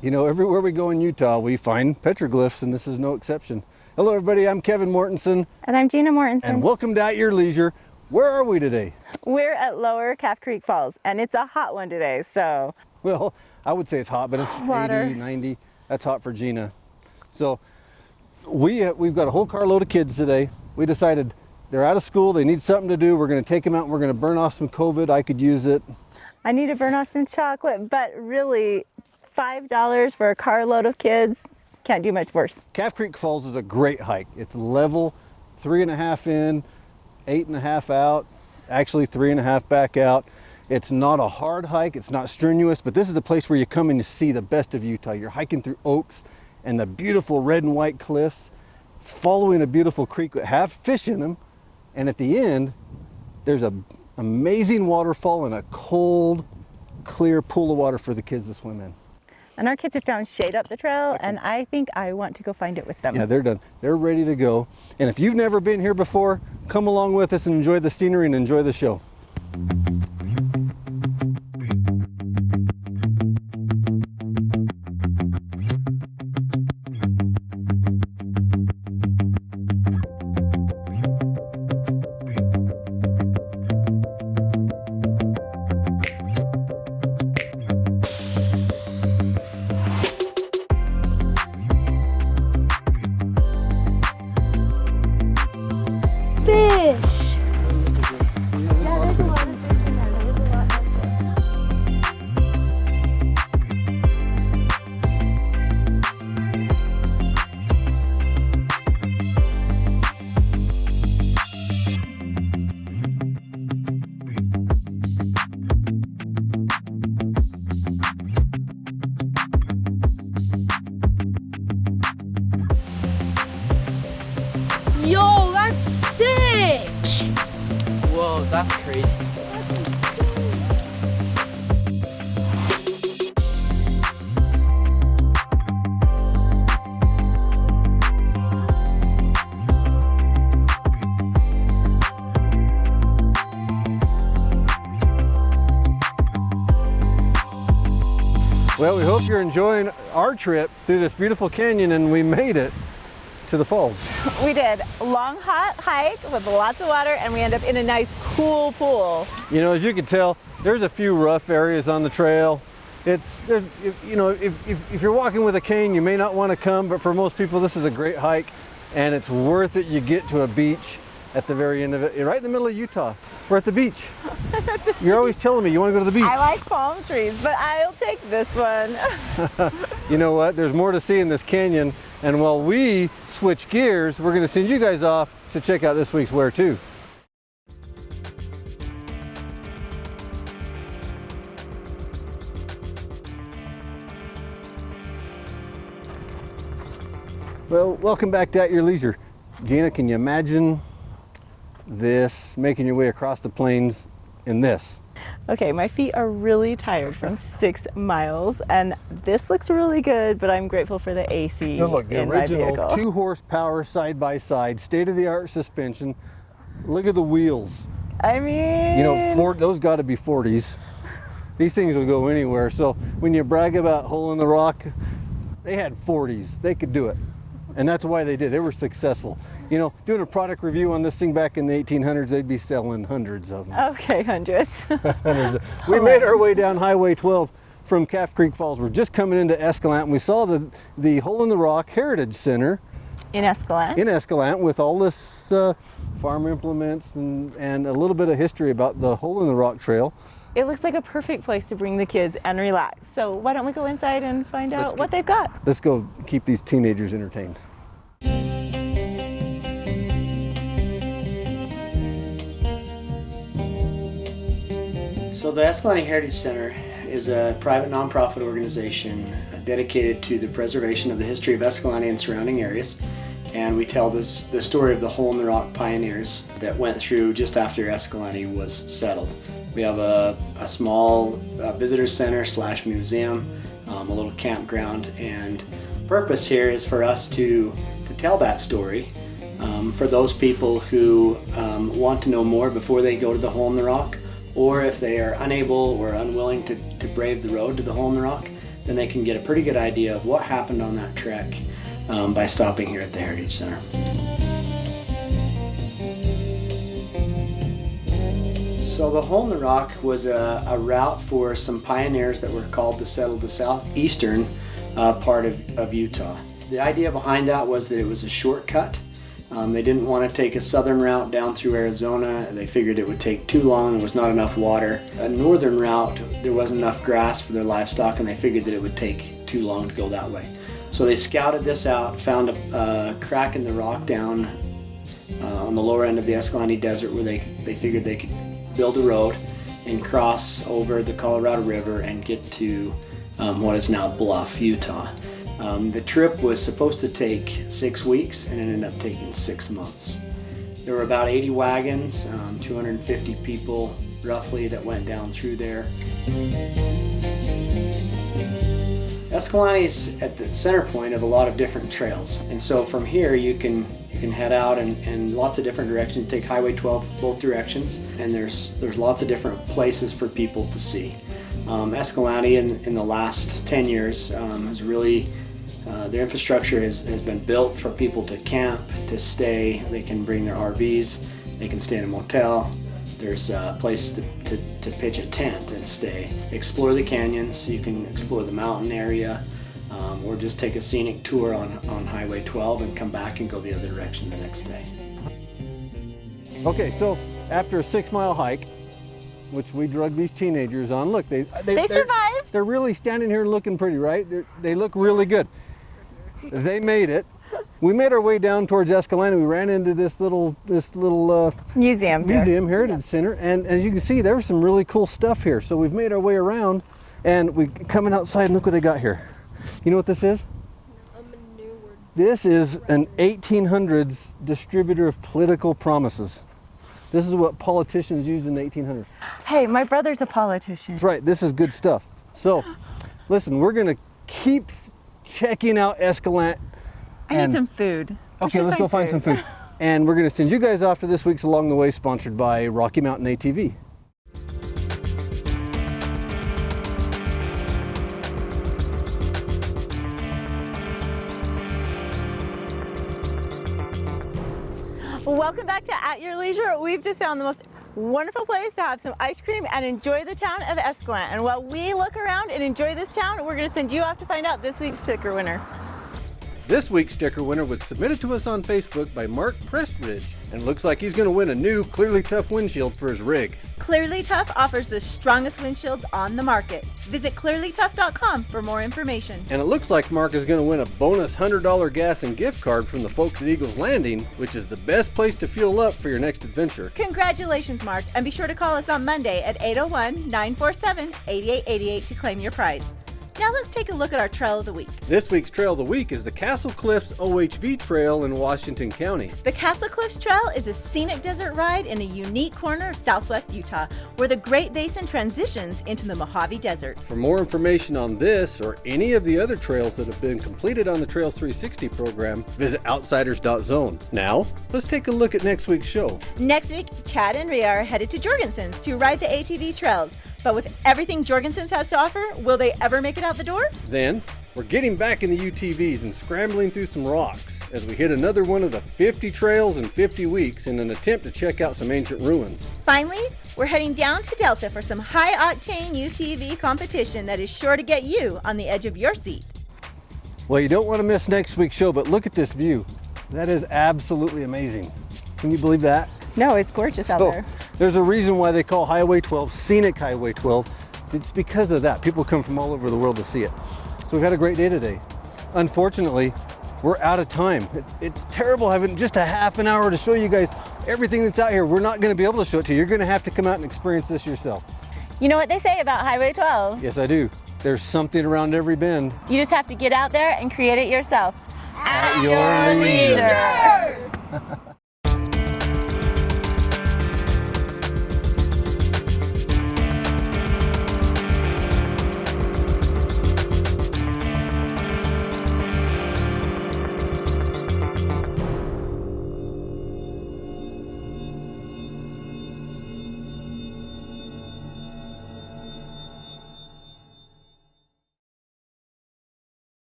You know, everywhere we go in Utah, we find petroglyphs, and this is no exception. Hello, everybody. I'm Kevin Mortensen. And I'm Gina Mortensen. And welcome to At Your Leisure. Where are we today? We're at Lower Calf Creek Falls, and it's a hot one today, so. Well, I would say it's hot, but it's Water. 80, 90. That's hot for Gina. So we've got a whole carload of kids today. We decided they're out of school, they need something to do. We're going to take them out and we're going to burn off some COVID. I could use it. I need to burn off some chocolate, but really, $5 for a carload of kids can't do much worse. Calf Creek Falls is a great hike. It's level, 3.5 in, 8.5 out, actually 3.5 back out. It's not a hard hike, it's not strenuous, but this is a place where you come and you see the best of Utah. You're hiking through oaks and the beautiful red and white cliffs, following a beautiful creek that have fish in them, and at the end, there's an amazing waterfall and a cold, clear pool of water for the kids to swim in. And our kids have found shade up the trail, and I think I want to go find it with them. Yeah, they're done. They're ready to go. And if you've never been here before, come along with us and enjoy the scenery and enjoy the show. Yo, that's sick! Whoa, that's crazy. Well, we hope you're enjoying our trip through this beautiful canyon, and we made it to the falls. We did a long, hot hike with lots of water, and we end up in a nice, cool pool. You know, as you can tell, there's a few rough areas on the trail. If you're walking with a cane, you may not want to come, but for most people, this is a great hike, and it's worth it. You get to a beach at the very end of it. You're right in the middle of Utah. We're at the beach. You're always telling me you want to go to the beach. I like palm trees, but I'll take this one. You know what? There's more to see in this canyon, and while we switch gears, we're going to send you guys off to check out this week's Where To. Well, welcome back to At Your Leisure. Gina, can you imagine this, making your way across the plains in this? Okay, my feet are really tired from 6 miles, and this looks really good, but I'm grateful for the AC Now look, the in my original vehicle. 2 horsepower side-by-side, state-of-the-art suspension. Look at the wheels. I mean, You know, those got to be 40s. These things will go anywhere. So when you brag about hole in the rock, they had 40s. They could do it. And that's why they did. They were successful. You know, doing a product review on this thing back in the 1800s, they'd be selling hundreds of them. okay, hundreds. We made our way down Highway 12 from Calf Creek Falls. We're just coming into Escalante, and we saw the Hole in the Rock Heritage Center In Escalante. in Escalante with all this farm implements and a little bit of history about the Hole in the Rock Trail. It looks like a perfect place to bring the kids and relax. So why don't we go inside and find out what they've got? Let's go keep these teenagers entertained. So the Escalante Heritage Center is a private nonprofit organization dedicated to the preservation of the history of Escalante and surrounding areas. And we tell the story of the Hole in the Rock pioneers that went through just after Escalante was settled. We have a small visitor center / museum, a little campground, and purpose here is for us to tell that story for those people who want to know more before they go to the Hole in the Rock, or if they are unable or unwilling to brave the road to the Hole in the Rock, then they can get a pretty good idea of what happened on that trek by stopping here at the Heritage Center. So the Hole in the Rock was a route for some pioneers that were called to settle the southeastern part of Utah. The idea behind that was that it was a shortcut. They didn't want to take a southern route down through Arizona. They figured it would take too long, there was not enough water. A northern route, there wasn't enough grass for their livestock, and they figured that it would take too long to go that way. So they scouted this out, found a crack in the rock down on the lower end of the Escalante Desert where they figured they could build a road and cross over the Colorado River and get to what is now Bluff, Utah. The trip was supposed to take 6 weeks and it ended up taking 6 months. There were about 80 wagons, 250 people roughly that went down through there. Escalante is at the center point of a lot of different trails, and so from here you can head out in lots of different directions. Take Highway 12 both directions, and there's lots of different places for people to see. Escalante in the last 10 years has really their infrastructure has been built for people to camp, to stay. They can bring their RVs, they can stay in a motel. There's a place to pitch a tent and stay. Explore the canyons, you can explore the mountain area, or just take a scenic tour on Highway 12 and come back and go the other direction the next day. Okay, so after a 6-mile hike, which we drug these teenagers on, look, they survived. They're really standing here looking pretty, right? They look really good. They made it. We made our way down towards Escalante. We ran into this little museum heritage center, and as you can see, there was some really cool stuff here. So we've made our way around, and we coming outside, and look what they got here. You know what this is? This is an 1800s distributor of political promises. This is what politicians used in the 1800s. Hey, my brother's a politician. That's right, this is good stuff. So, listen, we're gonna keep checking out Escalante. I need some food. Okay, let's go find some food. And we're gonna send you guys off to this week's Along the Way, sponsored by Rocky Mountain ATV. Welcome back to At Your Leisure. We've just found the most wonderful place to have some ice cream and enjoy the town of Escalante. And while we look around and enjoy this town, we're going to send you off to find out this week's sticker winner. This week's sticker winner was submitted to us on Facebook by Mark Prestridge, and looks like he's going to win a new Clearly Tough windshield for his rig. Clearly Tough offers the strongest windshields on the market. Visit clearlytough.com for more information. And it looks like Mark is going to win a bonus $100 gas and gift card from the folks at Eagles Landing, which is the best place to fuel up for your next adventure. Congratulations, Mark, and be sure to call us on Monday at 801-947-8888 to claim your prize. Now let's take a look at our Trail of the Week. This week's Trail of the Week is the Castle Cliffs OHV Trail in Washington County. The Castle Cliffs Trail is a scenic desert ride in a unique corner of southwest Utah, where the Great Basin transitions into the Mojave Desert. For more information on this or any of the other trails that have been completed on the Trails 360 program, visit outsiders.zone. Now, let's take a look at next week's show. Next week, Chad and Rhea are headed to Jorgensen's to ride the ATV trails. But with everything Jorgensen's has to offer, will they ever make it out the door? Then, we're getting back in the UTVs and scrambling through some rocks as we hit another one of the 50 trails in 50 weeks in an attempt to check out some ancient ruins. Finally, we're heading down to Delta for some high-octane UTV competition that is sure to get you on the edge of your seat. Well, you don't want to miss next week's show, but look at this view. That is absolutely amazing. Can you believe that? No, it's gorgeous out there. There's a reason why they call Highway 12 Scenic Highway 12. It's because of that. People come from all over the world to see it. So we've had a great day today. Unfortunately, we're out of time. It's terrible having just a half an hour to show you guys everything that's out here. We're not going to be able to show it to you. You're going to have to come out and experience this yourself. You know what they say about Highway 12? Yes, I do. There's something around every bend. You just have to get out there and create it yourself. At your leisure.